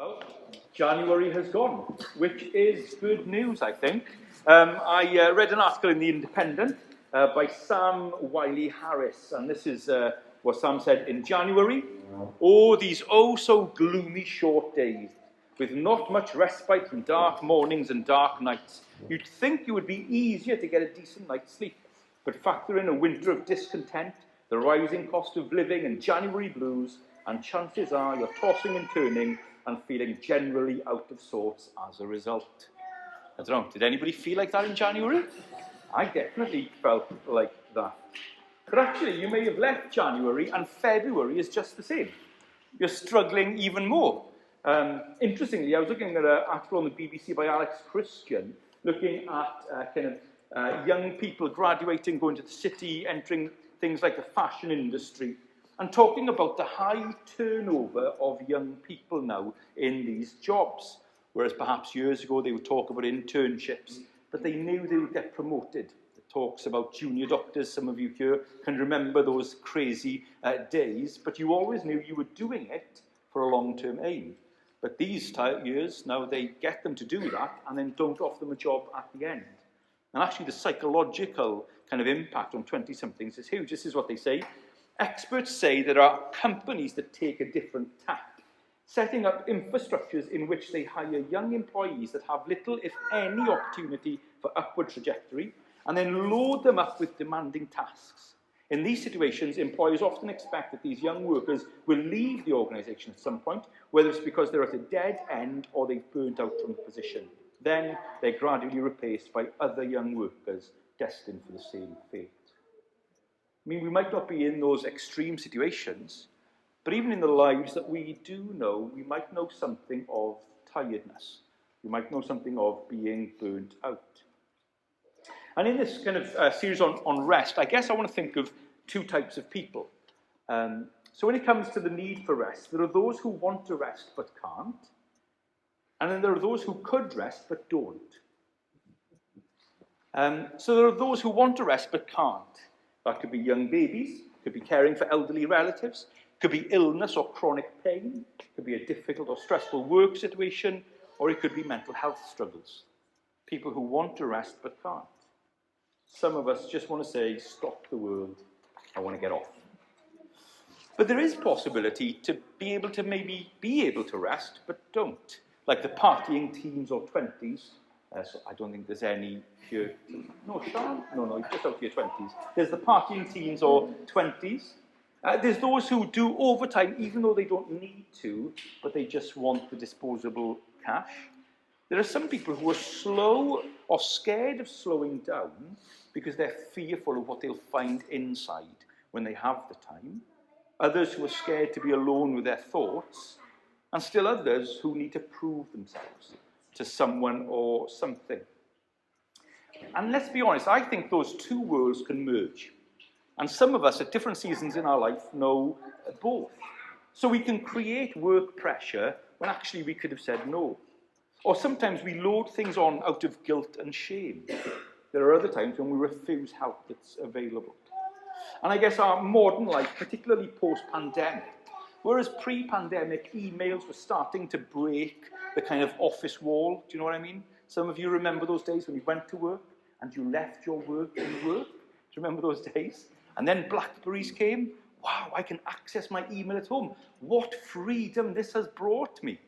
Well, January has gone, which is good news, I think. I read an article in The Independent by Sam Wiley-Harris, and this is what Sam said in January. Oh, these so gloomy short days, with not much respite from dark mornings and dark nights. You'd think it would be easier to get a decent night's sleep, but factor in a winter of discontent, the rising cost of living and January blues, and chances are you're tossing and turning and feeling generally out of sorts as a result. I don't know, did anybody feel like that in January? I definitely felt like that. But actually, you may have left January and February is just the same. You're struggling even more. Interestingly, I was looking at an article on the BBC by Alex Christian, looking at young people graduating, going to the city, entering things like the fashion industry, and talking about the high turnover of young people now in these jobs. Whereas perhaps years ago they would talk about internships, but they knew they would get promoted. The talks about junior doctors, some of you here can remember those crazy days, but you always knew you were doing it for a long-term aim. But these years, now they get them to do that and then don't offer them a job at the end. And actually the psychological kind of impact on 20-somethings is huge. This is what they say. Experts say there are companies that take a different tack, setting up infrastructures in which they hire young employees that have little, if any, opportunity for upward trajectory, and then load them up with demanding tasks. In these situations, employers often expect that these young workers will leave the organisation at some point, whether it's because they're at a dead end or they've burnt out from the position. Then they're gradually replaced by other young workers destined for the same fate. I mean, we might not be in those extreme situations, but even in the lives that we do know, we might know something of tiredness. We might know something of being burnt out. And in this kind of series on rest, I guess I want to think of two types of people. So when it comes to the need for rest, there are those who want to rest but can't, and then there are those who could rest but don't. So there are those who want to rest but can't. That could be young babies, could be caring for elderly relatives, could be illness or chronic pain, could be a difficult or stressful work situation, or it could be mental health struggles. People who want to rest but can't. Some of us just want to say, stop the world, I want to get off. But there is possibility to be able to maybe be able to rest, but don't. Like the partying teens or 20s. So I don't think there's any here. No, Sean? No, just out your 20s. There's the partying teens or 20s. There's those who do overtime even though they don't need to, but they just want the disposable cash. There are some people who are slow or scared of slowing down because they're fearful of what they'll find inside when they have the time. Others who are scared to be alone with their thoughts, and still others who need to prove themselves to someone or something. And let's be honest, I think those two worlds can merge. And some of us at different seasons in our life know both. So we can create work pressure when actually we could have said no. Or sometimes we load things on out of guilt and shame. There are other times when we refuse help that's available. And I guess our modern life, particularly post-pandemic, whereas pre-pandemic emails were starting to break the kind of office wall, do you know what I mean? Some of you remember those days when you went to work and you left your work in work. Do you remember those days? And then Blackberries came. Wow, I can access my email at home. What freedom this has brought me.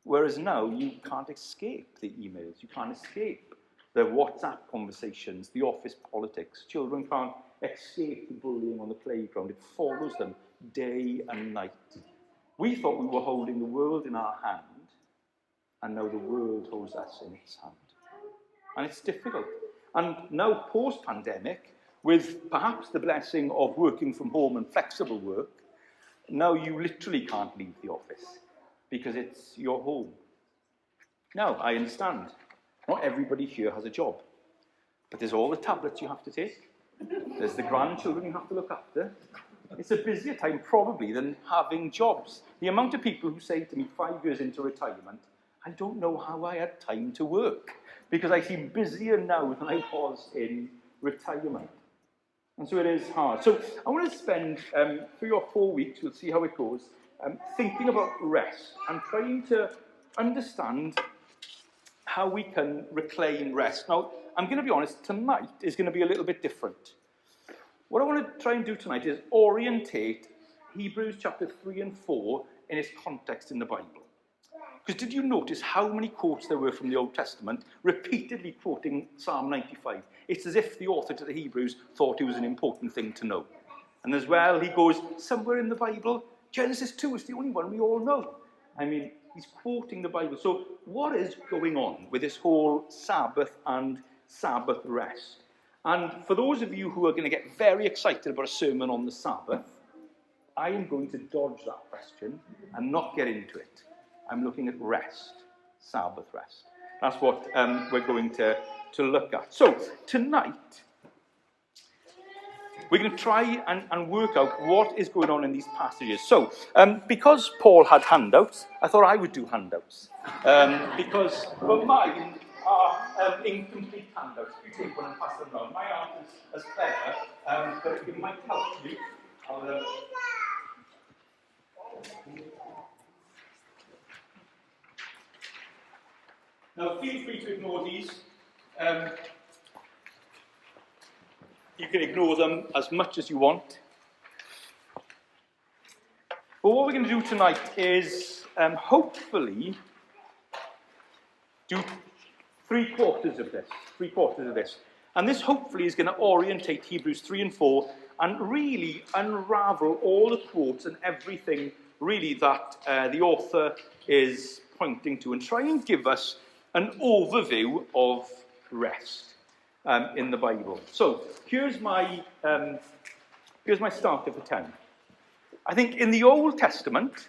Whereas now you can't escape the emails. You can't escape the WhatsApp conversations, the office politics. Children can't escape the bullying on the playground. It follows them day and night. We thought we were holding the world in our hand, and now the world holds us in its hand. And it's difficult. And now, post-pandemic, with perhaps the blessing of working from home and flexible work, now you literally can't leave the office because it's your home. Now, I understand. Not everybody here has a job. But there's all the tablets you have to take. There's the grandchildren you have to look after. It's a busier time, probably, than having jobs. The amount of people who say to me 5 years into retirement, I don't know how I had time to work, because I seem busier now than I was in retirement. And so it is hard. So I want to spend 3 or 4 weeks, we'll see how it goes, thinking about rest and trying to understand how we can reclaim rest. Now, I'm going to be honest, tonight is going to be a little bit different. What I want to try and do tonight is orientate Hebrews chapter 3 and 4 in its context in the Bible. Because did you notice how many quotes there were from the Old Testament repeatedly quoting Psalm 95? It's as if the author to the Hebrews thought it was an important thing to know. And as well, he goes, somewhere in the Bible, Genesis 2 is the only one we all know. I mean, he's quoting the Bible. So what is going on with this whole Sabbath and Sabbath rest? And for those of you who are going to get very excited about a sermon on the Sabbath, I am going to dodge that question and not get into it. I'm looking at rest, Sabbath rest. That's what we're going to look at. So tonight, we're going to try and work out what is going on in these passages. So because Paul had handouts, I thought I would do handouts. Because mine are incomplete handouts. If you take one and pass them around. My aren't as clever, but it might help you. Now, feel free to ignore these. You can ignore them as much as you want. But what we're going to do tonight is hopefully do three quarters of this. And this hopefully is going to orientate Hebrews 3 and 4 and really unravel all the quotes and everything really that the author is pointing to and try and give us an overview of rest in the Bible. So here's my starter for 10. I think in the Old Testament,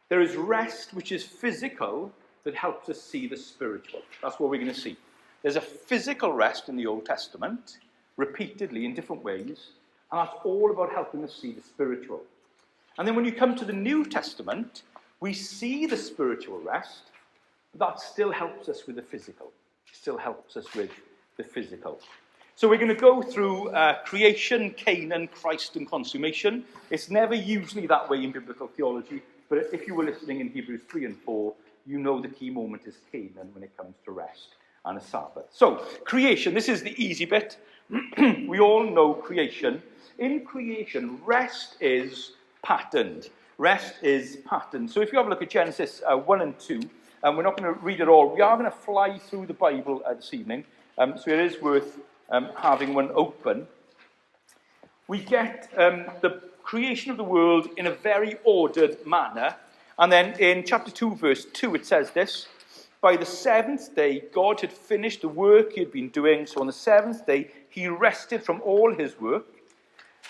there is rest which is physical that helps us see the spiritual. That's what we're going to see. There's a physical rest in the Old Testament, repeatedly in different ways, and that's all about helping us see the spiritual. And then when you come to the New Testament, we see the spiritual rest, but that still helps us with the physical. So we're going to go through creation, Canaan, Christ, and consummation. It's never usually that way in biblical theology, but if you were listening in Hebrews 3 and 4, you know the key moment is Canaan when it comes to rest and a Sabbath. So, creation, this is the easy bit. We all know creation. In creation, rest is patterned. So if you have a look at Genesis 1 and 2, and we're not going to read it all. We are going to fly through the Bible this evening, so it is worth having one open. We get the creation of the world in a very ordered manner. And then in chapter 2, verse 2, it says this: by the seventh day, God had finished the work he had been doing. So on the seventh day, he rested from all his work.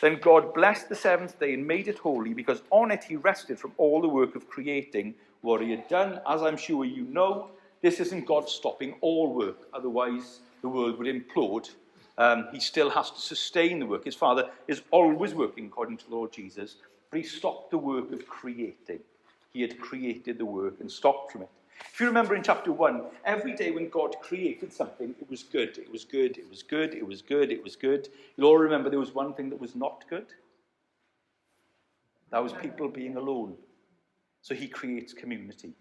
Then God blessed the seventh day and made it holy, because on it he rested from all the work of creating what he had done. As I'm sure you know, this isn't God stopping all work, otherwise the world would implode. He still has to sustain the work. His Father is always working according to the Lord Jesus, but he stopped the work of creating. He had created the work and stopped from it. If you remember in chapter 1, every day when God created something, it was good, it was good, it was good, it was good, it was good. You'll all remember there was one thing that was not good. That was people being alone. So he creates community.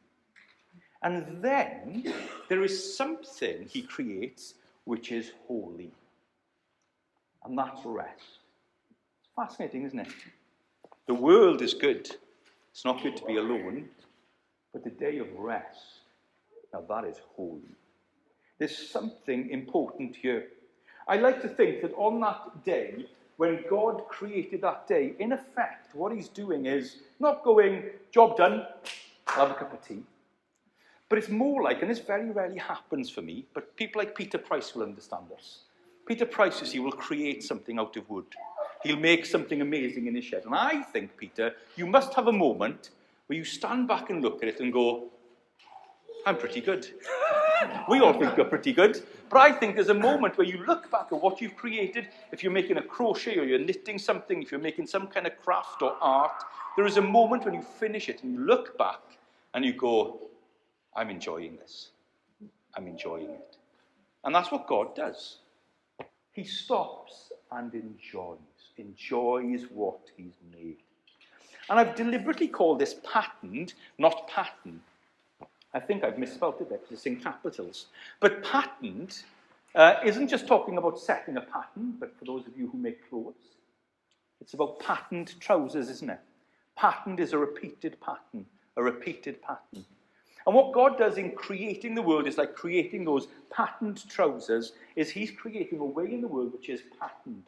And then there is something he creates which is holy. And that's rest. It's fascinating, isn't it? The world is good. It's not good to be alone. But the day of rest, now that is holy. There's something important here. I like to think that on that day, when God created that day, in effect, what he's doing is not going, job done, I'll have a cup of tea. But it's more like, and this very rarely happens for me, but people like Peter Price will understand this. Peter Price, you see, will create something out of wood. He'll make something amazing in his shed. And I think, Peter, you must have a moment where you stand back and look at it and go, I'm pretty good. We all think you're pretty good. But I think there's a moment where you look back at what you've created. If you're making a crochet or you're knitting something, if you're making some kind of craft or art, there is a moment when you finish it and you look back and you go, I'm enjoying this. I'm enjoying it. And that's what God does. He stops and enjoys what he's made. And I've deliberately called this patterned, not pattern. I think I've misspelled it there because it's in capitals. But patterned isn't just talking about setting a pattern, but for those of you who make clothes, it's about patterned trousers, isn't it? Patterned is a repeated pattern, a repeated pattern. And what God does in creating the world is like creating those patterned trousers, is he's creating a way in the world which is patterned.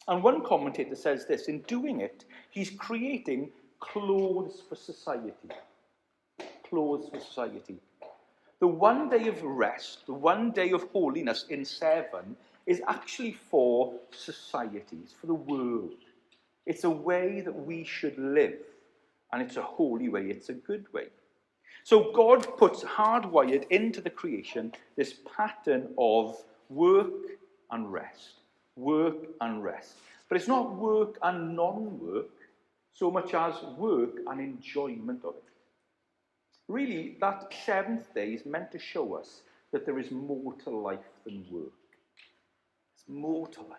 And one commentator says this, in doing it, he's creating clothes for society. Clothes for society. The one day of rest, the one day of holiness in 7 is actually for societies, for the world. It's a way that we should live. And it's a holy way, it's a good way. So God puts hardwired into the creation this pattern of work and rest. Work and rest. But it's not work and non-work so much as work and enjoyment of it. Really, that 7th day is meant to show us that there is more to life than work. There's more to life.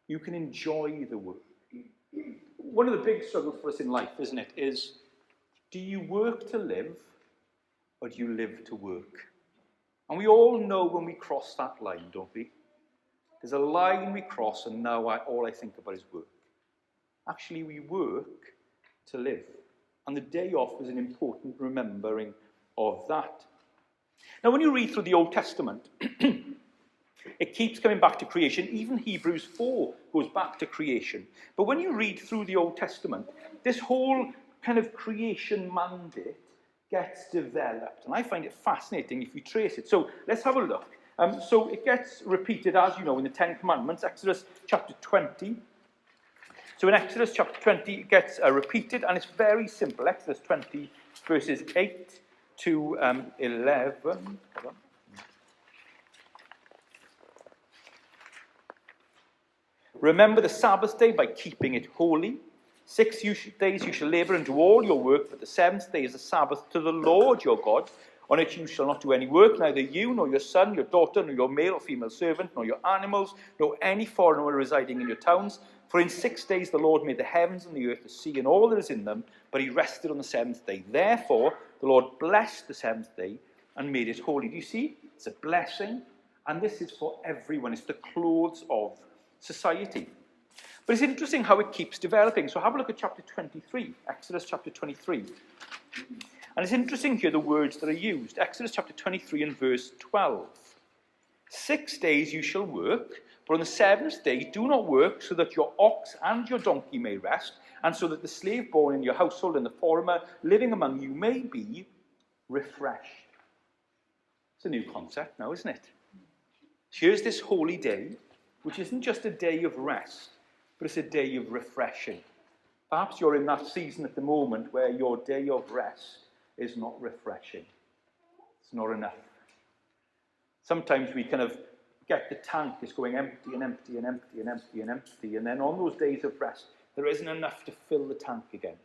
You can enjoy the work. One of the big struggles for us in life, isn't it, is do you work to live or do you live to work? And we all know when we cross that line, don't we? There's a line we cross and now all I think about is work. Actually, we work to live. And the day off is an important remembering of that. Now, when you read through the Old Testament, it keeps coming back to creation. Even Hebrews 4 goes back to creation. But when you read through the Old Testament, this whole kind of creation mandate gets developed. And I find it fascinating if we trace it. So let's have a look. So it gets repeated, as you know, in the 10 Commandments, Exodus chapter 20. So in Exodus chapter 20, it gets repeated, and it's very simple. Exodus 20, verses 8 to 11. Hold on. Remember the Sabbath day by keeping it holy. 6 days you shall labor and do all your work, but the 7th day is a Sabbath to the Lord your God. On it you shall not do any work, neither you, nor your son, your daughter, nor your male or female servant, nor your animals, nor any foreigner residing in your towns. For in 6 days the Lord made the heavens and the earth, the sea, and all that is in them, but he rested on the 7th day. Therefore the Lord blessed the 7th day and made it holy. Do you see? It's a blessing, and this is for everyone. It's the clothes of society. But it's interesting how it keeps developing. So have a look at chapter 23, Exodus chapter 23. And it's interesting here the words that are used. Exodus chapter 23 and verse 12. 6 days you shall work, but on the 7th day do not work, so that your ox and your donkey may rest, and so that the slave born in your household and the foreigner living among you may be refreshed. It's a new concept now, isn't it? Here's this holy day, which isn't just a day of rest, but it's a day of refreshing. Perhaps you're in that season at the moment where your day of rest is not refreshing. It's not enough. Sometimes we kind of get the tank is going empty and empty and empty and empty and empty, and then on those days of rest, there isn't enough to fill the tank again.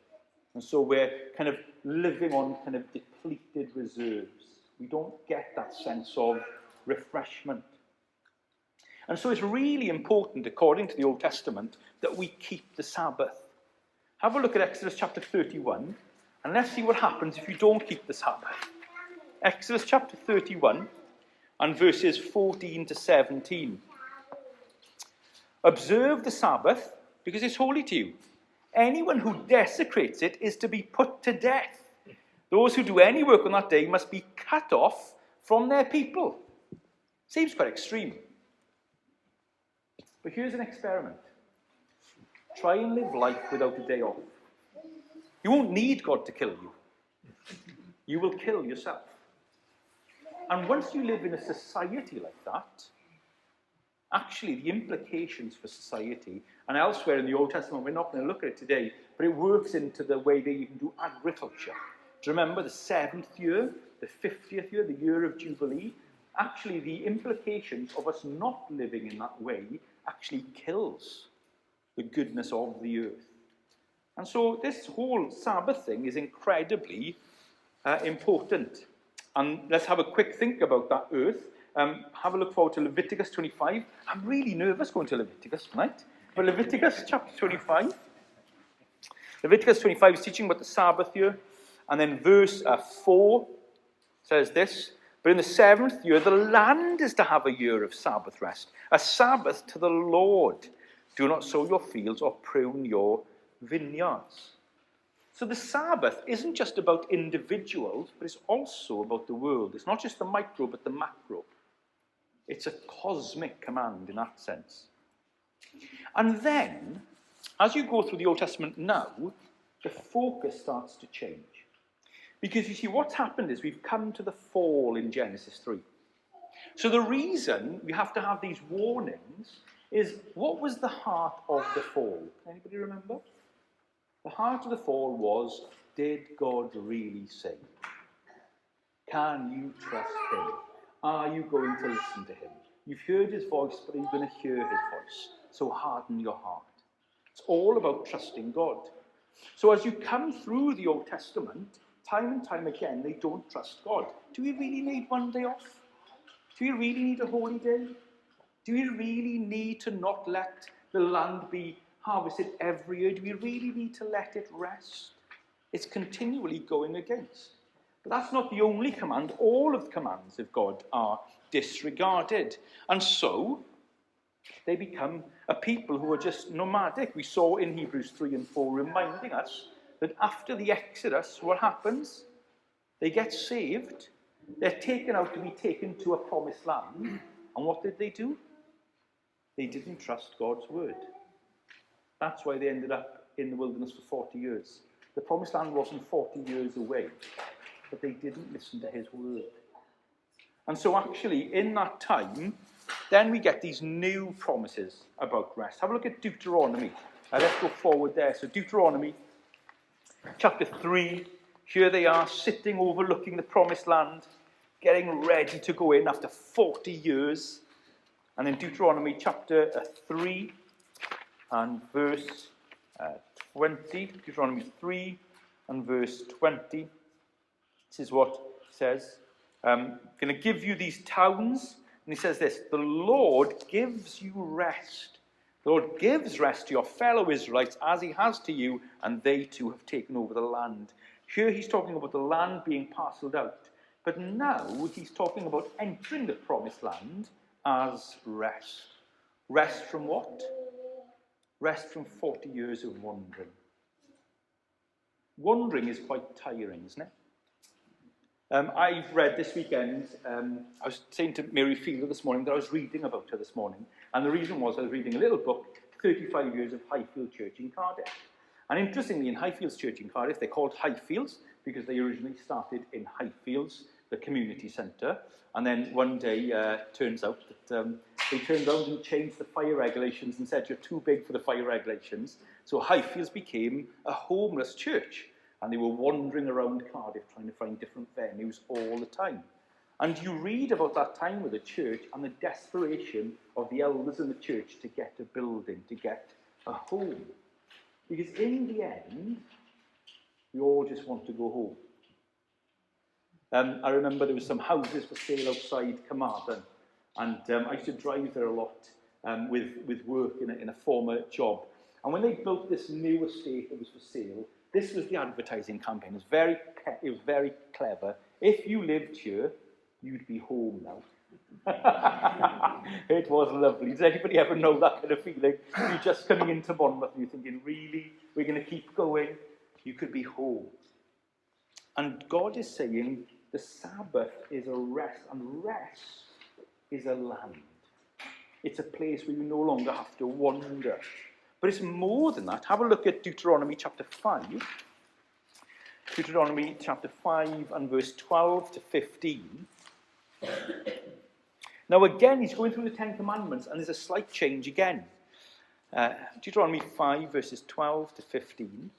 And so we're kind of living on kind of depleted reserves. We don't get that sense of refreshment. And so it's really important, according to the Old Testament, that we keep the Sabbath. Have a look at Exodus chapter 31, and let's see what happens if you don't keep the Sabbath. Exodus chapter 31 and verses 14 to 17. Observe the Sabbath because it's holy to you. Anyone who desecrates it is to be put to death. Those who do any work on that day must be cut off from their people. Seems quite extreme. But here's an experiment. Try and live life without a day off. You won't need God to kill you. You will kill yourself. And once you live in a society like that, actually the implications for society, and elsewhere in the Old Testament, we're not going to look at it today, but it works into the way they even do agriculture. Do you remember the 7th year, the 50th year, the year of Jubilee? Actually, the implications of us not living in that way actually kills the goodness of the earth. And so this whole Sabbath thing is incredibly important. And let's have a quick think about that earth. have a look forward to Leviticus 25. I'm really nervous going to Leviticus tonight. But Leviticus chapter 25. Leviticus 25 is teaching about the Sabbath year. And then verse 4 says this, but in the 7th year, the land is to have a year of Sabbath rest, a Sabbath to the Lord. Do not sow your fields or prune your vineyards. So the Sabbath isn't just about individuals, but it's also about the world. It's not just the micro, but the macro. It's a cosmic command in that sense. And then, as you go through the Old Testament now, the focus starts to change. Because you see, what's happened is we've come to the fall in Genesis 3. So the reason we have to have these warnings is, what was the heart of the fall? Anybody remember? The heart of the fall was, did God really say? Can you trust him? Are you going to listen to him? You've heard his voice, but are you going to hear his voice? So harden your heart. It's all about trusting God. So as you come through the Old Testament, time and time again, they don't trust God. Do we really need one day off? Do we really need a holy day? Do we really need to not let the land be harvested every year? Do we really need to let it rest? It's continually going against. But that's not the only command. All of the commands of God are disregarded. And so, they become a people who are just nomadic. We saw in Hebrews 3 and 4 reminding us that after the Exodus, what happens? They get saved. They're taken out to be taken to a promised land. And what did they do? They didn't trust God's word. That's why they ended up in the wilderness for 40 years. The promised land wasn't 40 years away, but they didn't listen to his word. And so actually, in that time, then we get these new promises about rest. Have a look at Deuteronomy. Let's go forward there. So Deuteronomy chapter 3. Here they are, sitting overlooking the promised land, getting ready to go in after 40 years. And in Deuteronomy chapter 3 and verse 20, Deuteronomy 3 and verse 20, this is what it says. I'm going to give you these towns. And he says this, the Lord gives you rest. The Lord gives rest to your fellow Israelites as he has to you, and they too have taken over the land. Here he's talking about the land being parceled out. But now he's talking about entering the promised land as rest. Rest from what? Rest from 40 years of wandering. Wandering is quite tiring, isn't it? I've read this weekend, I was saying to Mary Fielder this morning that I was reading about her this morning. And the reason was I was reading a little book, 35 Years of Highfield Church in Cardiff. And interestingly, in Highfields Church in Cardiff, they're called Highfields because they originally started in Highfields, the community centre. And then one day, turns out that they turned around and changed the fire regulations and said, you're too big for the fire regulations. So Highfields became a homeless church. And they were wandering around Cardiff trying to find different venues all the time. And you read about that time with the church and the desperation of the elders in the church to get a building, to get a home. Because in the end, we all just want to go home. I remember there were some houses for sale outside Carmarthen. And I used to drive there a lot with work in a former job. And when they built this new estate that was for sale, this was the advertising campaign. It was very clever. If you lived here, you'd be home now. It was lovely. Does anybody ever know that kind of feeling? You're just coming into Monmouth and you're thinking, really? We're going to keep going? You could be home. And God is saying the Sabbath is a rest, and rest is a land. It's a place where you no longer have to wander. But it's more than that. Have a look at Deuteronomy chapter 5. Deuteronomy chapter 5 and verse 12 to 15. Now again, he's going through the Ten Commandments, and there's a slight change again. Deuteronomy 5 verses 12 to 15.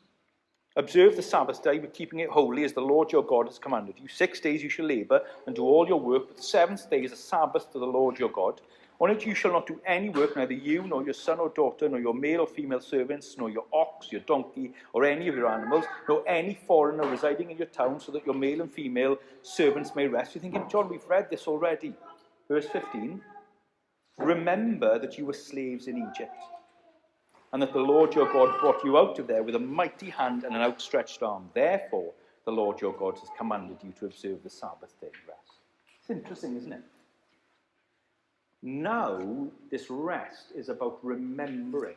Observe the Sabbath day with keeping it holy as the Lord your God has commanded you. 6 days you shall labour and do all your work, but the 7th day is a Sabbath to the Lord your God. On it you shall not do any work, neither you, nor your son or daughter, nor your male or female servants, nor your ox, your donkey, or any of your animals, nor any foreigner residing in your town, so that your male and female servants may rest. You're thinking, John, we've read this already. Verse 15, remember that you were slaves in Egypt, and that the Lord your God brought you out of there with a mighty hand and an outstretched arm. Therefore, the Lord your God has commanded you to observe the Sabbath day and rest. It's interesting, isn't it? Now, this rest is about remembering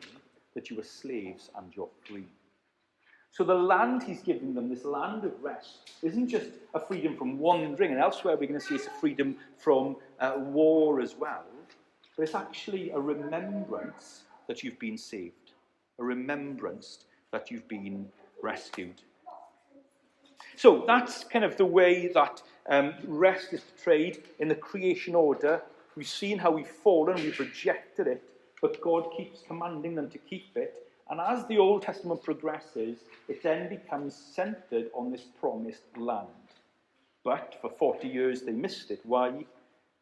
that you were slaves and you're free. So the land he's giving them, this land of rest, isn't just a freedom from wandering, and elsewhere we're going to see it's a freedom from war as well, but it's actually a remembrance that you've been saved, a remembrance that you've been rescued. So that's kind of the way that rest is portrayed in the creation order. We've seen how we've fallen, we've rejected it, but God keeps commanding them to keep it. And as the Old Testament progresses, it then becomes centered on this promised land. But for 40 years they missed it. Why?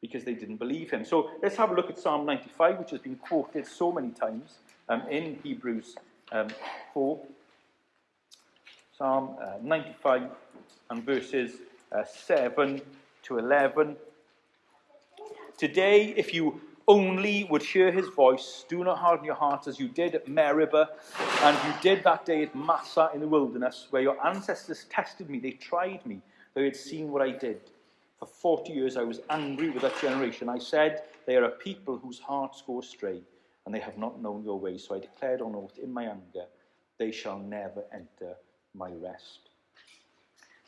Because they didn't believe him. So let's have a look at Psalm 95, which has been quoted so many times in Hebrews 4. Psalm 95 and verses 7 to 11. Today, if you only would hear his voice, do not harden your hearts as you did at Meribah, and you did that day at Massah in the wilderness, where your ancestors tested me, they tried me, they had seen what I did. For 40 years I was angry with that generation. I said, they are a people whose hearts go astray, and they have not known your ways. So I declared on oath in my anger, they shall never enter my rest.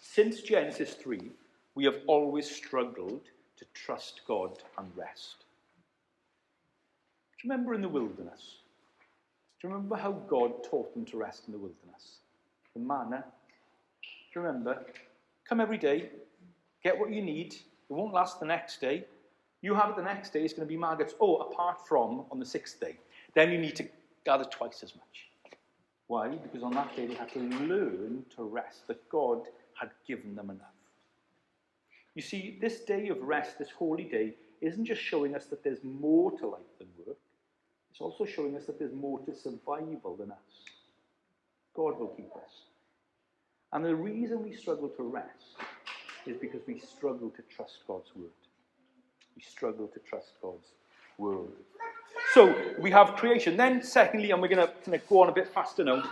Since Genesis 3, we have always struggled to trust God and rest. Do you remember in the wilderness? Do you remember how God taught them to rest in the wilderness? The manna. Do you remember? Come every day, get what you need. It won't last the next day. You have it the next day, it's going to be maggots. Oh, apart from on the 6th day. Then you need to gather twice as much. Why? Because on that day they had to learn to rest, that God had given them enough. You see, this day of rest, this holy day, isn't just showing us that there's more to life than work. It's also showing us that there's more to survival than us. God will keep us. And the reason we struggle to rest is because we struggle to trust God's word. We struggle to trust God's word. So we have creation. Then secondly, and we're going to kind of go on a bit faster now,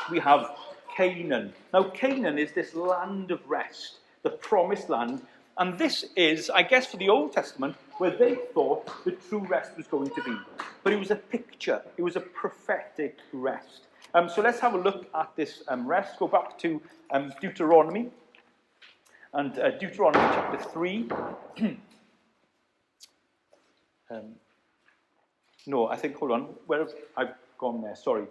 we have Canaan. Now Canaan is this land of rest, the promised land. And this is, I guess, for the Old Testament, where they thought the true rest was going to be. But it was a picture. It was a prophetic rest. So let's have a look at this rest. Go back to Deuteronomy. And Deuteronomy chapter 3. No, I think, hold on. Where have I've gone there? Sorry.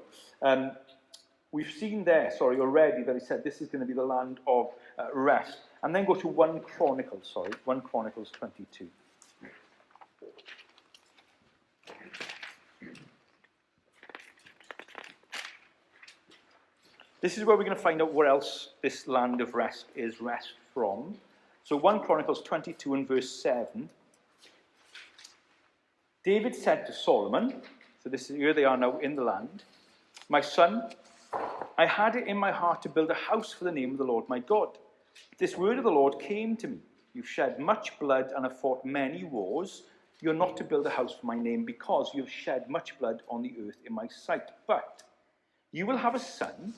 We've seen there, already that he said this is going to be the land of rest. And then go to 1 Chronicles 22. This is where we're going to find out where else this land of rest is rest from. So 1 Chronicles 22 and verse 7. David said to Solomon, so this is here they are now in the land, my son, I had it in my heart to build a house for the name of the Lord my God. This word of the Lord came to me. You've shed much blood and have fought many wars. You're not to build a house for my name because you've shed much blood on the earth in my sight. But you will have a son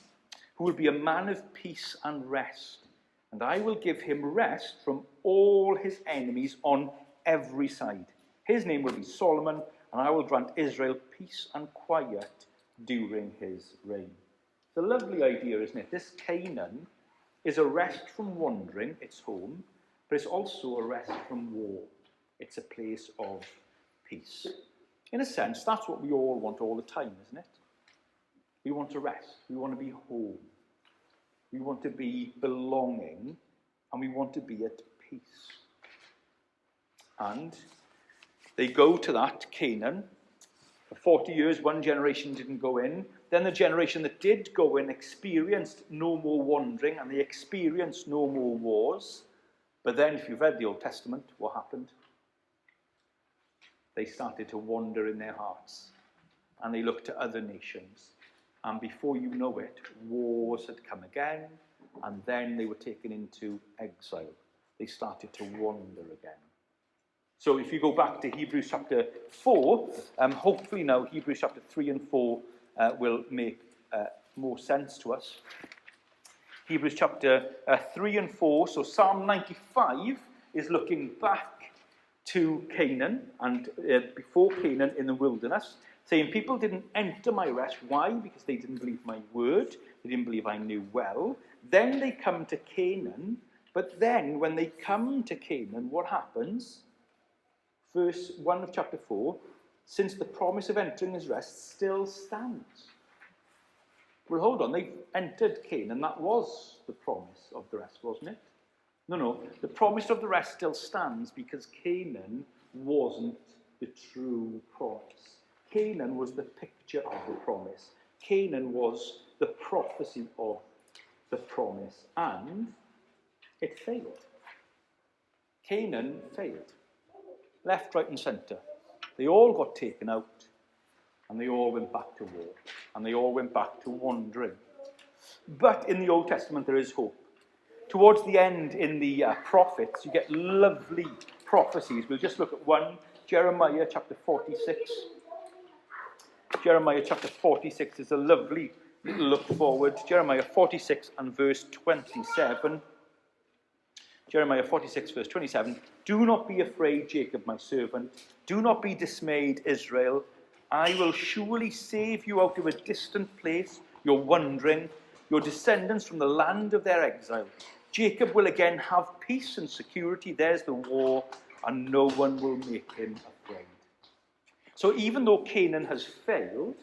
who will be a man of peace and rest. And I will give him rest from all his enemies on every side. His name will be Solomon, and I will grant Israel peace and quiet during his reign. It's a lovely idea, isn't it? This Canaan is a rest from wandering, it's home, but it's also a rest from war. It's a place of peace. In a sense, that's what we all want all the time, isn't it? We want to rest. We want to be home. We want to be belonging, and we want to be at peace. And they go to that Canaan. For 40 years, one generation didn't go in. Then the generation that did go in experienced no more wandering, and they experienced no more wars. But then, if you've read the Old Testament, what happened? They started to wander in their hearts, and they looked to other nations. And before you know it, wars had come again, and then they were taken into exile. They started to wander again. So if you go back to Hebrews chapter 4, hopefully now Hebrews chapter 3 and 4 will make more sense to us. Hebrews chapter 3 and 4, so Psalm 95 is looking back to Canaan and before Canaan in the wilderness, saying people didn't enter my rest. Why? Because they didn't believe my word. They didn't believe I knew well. Then they come to Canaan, but then when they come to Canaan, what happens? Verse 1 of chapter 4, since the promise of entering his rest still stands. Well, hold on, they entered Canaan. That was the promise of the rest, wasn't it? No, the promise of the rest still stands because Canaan wasn't the true promise. Canaan was the picture of the promise. Canaan was the prophecy of the promise, and it failed. Canaan failed. Left, right, and centre. They all got taken out, and they all went back to war, and they all went back to wandering. But in the Old Testament, there is hope. Towards the end, in the prophets, you get lovely prophecies. We'll just look at one, Jeremiah chapter 46. Jeremiah chapter 46 is a lovely little look forward. Jeremiah 46 and verse 27. Jeremiah 46, verse 27. Do not be afraid, Jacob, my servant. Do not be dismayed, Israel. I will surely save you out of a distant place, your wandering, your descendants from the land of their exile. Jacob will again have peace and security. There's the war, and no one will make him afraid. So even though Canaan has failed,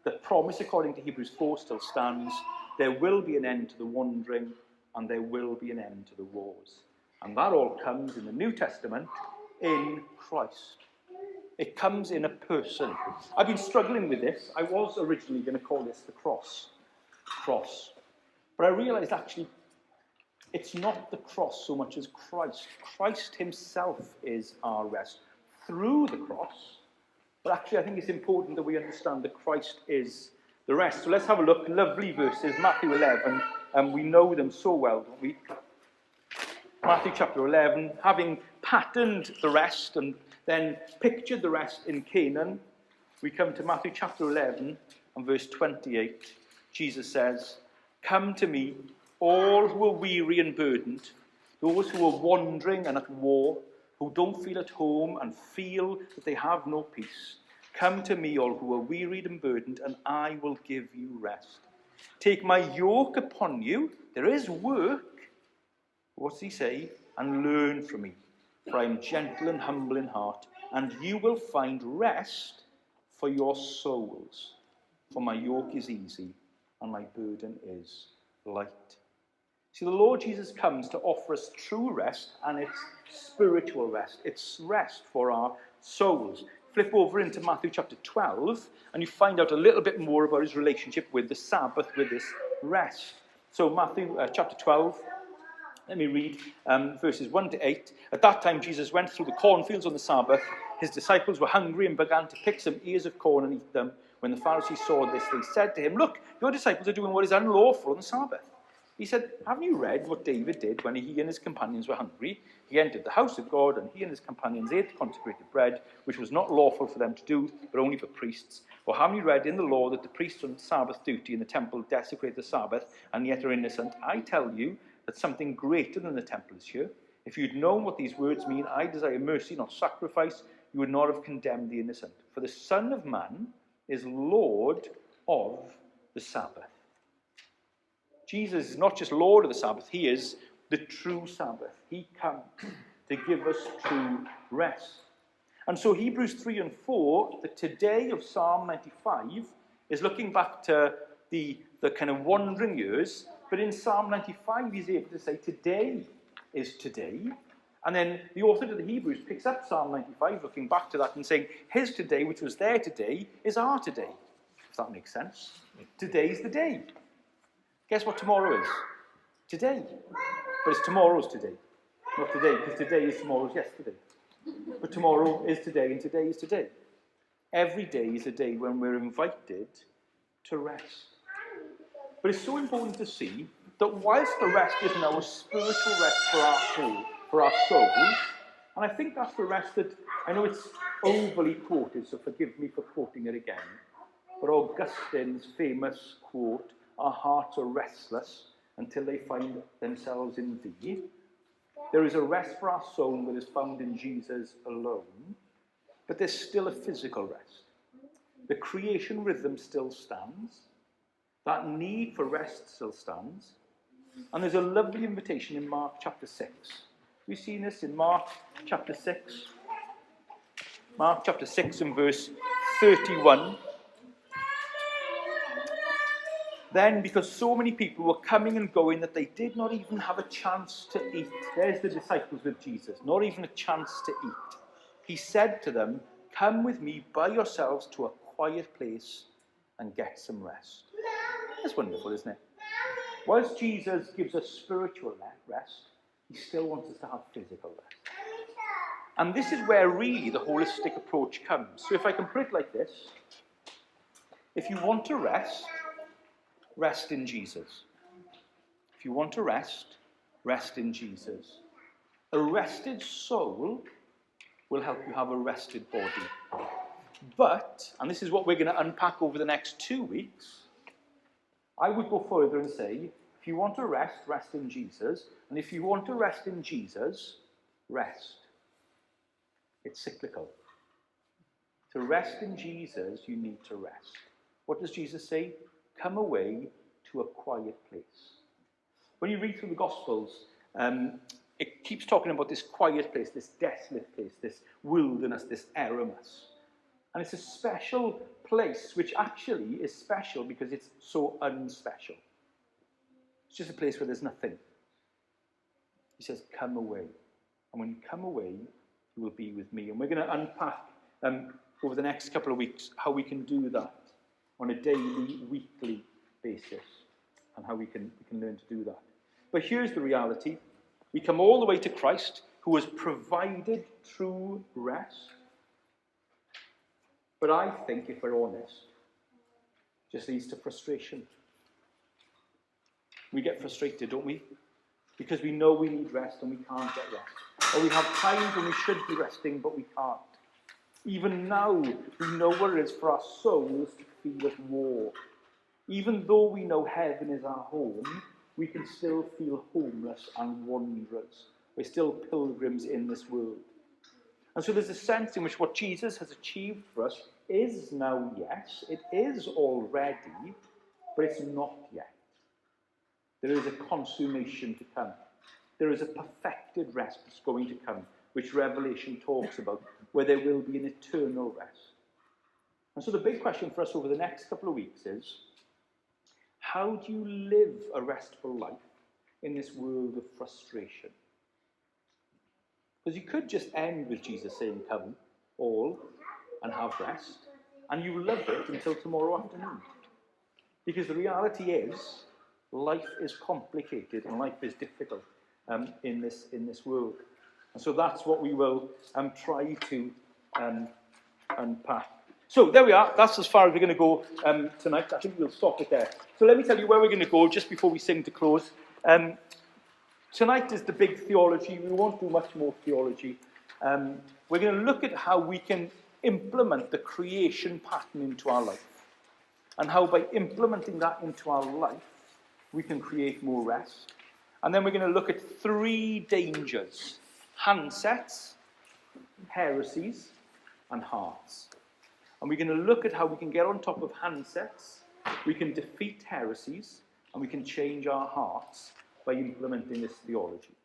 the promise according to Hebrews 4 still stands. There will be an end to the wandering, and there will be an end to the wars. And that all comes in the New Testament in Christ. It comes in a person. I've been struggling with this. I was originally going to call this the cross. But I realised actually it's not the cross so much as Christ. Christ himself is our rest through the cross. But actually I think it's important that we understand that Christ is the rest. So let's have a look. Lovely verses, Matthew 11. And we know them so well, don't we? Matthew chapter 11, having patterned the rest and then pictured the rest in Canaan, we come to Matthew chapter 11 and verse 28. Jesus says, come to me, all who are weary and burdened, those who are wandering and at war, who don't feel at home and feel that they have no peace. Come to me, all who are wearied and burdened, and I will give you rest. Take my yoke upon you. There is work. What's he say? And learn from me, for I am gentle and humble in heart, and you will find rest for your souls. For my yoke is easy, and my burden is light. See, the Lord Jesus comes to offer us true rest, and it's spiritual rest. It's rest for our souls. Flip over into Matthew chapter 12, and you find out a little bit more about his relationship with the Sabbath, with this rest. So Matthew chapter 12, let me read verses 1 to 8. At that time, Jesus went through the cornfields on the Sabbath. His disciples were hungry and began to pick some ears of corn and eat them. When the Pharisees saw this, they said to him, look, your disciples are doing what is unlawful on the Sabbath. He said, haven't you read what David did when he and his companions were hungry? He entered the house of God, and he and his companions ate consecrated bread, which was not lawful for them to do, but only for priests. Or haven't you read in the law that the priests on Sabbath duty in the temple desecrate the Sabbath, and yet are innocent? I tell you that something greater than the temple is here. If you'd known what these words mean, I desire mercy, not sacrifice, you would not have condemned the innocent. For the Son of Man is Lord of the Sabbath. Jesus is not just Lord of the Sabbath, he is the true Sabbath. He comes to give us true rest. And so Hebrews 3 and 4, the today of Psalm 95, is looking back to the kind of wandering years. But in Psalm 95, he's able to say, today is today. And then the author of the Hebrews picks up Psalm 95, looking back to that and saying, his today, which was their today, is our today. If that makes sense. Today's the day. Guess what tomorrow is? Today. But it's tomorrow's today. Not today, because today is tomorrow's yesterday. But tomorrow is today, and today is today. Every day is a day when we're invited to rest. But it's so important to see that whilst the rest is now a spiritual rest for our soul, for our souls, And I think that's the rest that, I know it's overly quoted, so forgive me for quoting it again, but Augustine's famous quote, "Our hearts are restless until they find themselves in thee." There is a rest for our soul that is found in Jesus alone, but there's still a physical rest. The creation rhythm still stands. That need for rest still stands. And there's a lovely invitation in Mark chapter 6. We've seen this in Mark chapter 6. Mark chapter 6 and verse 31. Then, because so many people were coming and going that they did not even have a chance to eat. There's the disciples with Jesus, not even a chance to eat. He said to them, "Come with me by yourselves to a quiet place and get some rest." That's wonderful, isn't it? Whilst Jesus gives us spiritual rest, he still wants us to have physical rest. And this is where really the holistic approach comes. So if I can put it like this, if you want to rest, rest in Jesus. If you want to rest, rest in Jesus. A rested soul will help you have a rested body. But, and this is what we're going to unpack over the next 2 weeks, I would go further and say, if you want to rest, rest in Jesus. And if you want to rest in Jesus, rest. It's cyclical. To rest in Jesus, you need to rest. What does Jesus say? Come away to a quiet place. When you read through the Gospels, it keeps talking about this quiet place, this desolate place, this wilderness, this eremus. And it's a special place, which actually is special because it's so unspecial. It's just a place where there's nothing. He says, come away. And when you come away, you will be with me. And we're going to unpack over the next couple of weeks how we can do that on a daily, weekly basis, and how we can learn to do that. But here's the reality. We come all the way to Christ, who has provided true rest. But I think, if we're honest, it just leads to frustration. We get frustrated, don't we? Because we know we need rest and we can't get rest. Or we have times when we should be resting, but we can't. Even now, we know what it is for our souls to feel at war. Even though we know heaven is our home, we can still feel homeless and wanderers. We're still pilgrims in this world. And so there's a sense in which what Jesus has achieved for us is now, yes, it is already, but it's not yet. There is a consummation to come. There is a perfected rest that's going to come, which Revelation talks about, where there will be an eternal rest. And so the big question for us over the next couple of weeks is, how do you live a restful life in this world of frustration? Because you could just end with Jesus saying, come all and have rest, and you love it until tomorrow afternoon. Because the reality is, life is complicated and life is difficult in this world. And so that's what we will try to unpack. So there we are. That's as far as we're going to go tonight. I think we'll stop it there. So let me tell you where we're going to go just before we sing to close. Tonight is the big theology. We won't do much more theology. We're going to look at how we can implement the creation pattern into our life. And how by implementing that into our life, we can create more rest. And then we're going to look at 3 dangers: handsets, heresies, and hearts. And we're going to look at how we can get on top of handsets, we can defeat heresies, and we can change our hearts by implementing this theology.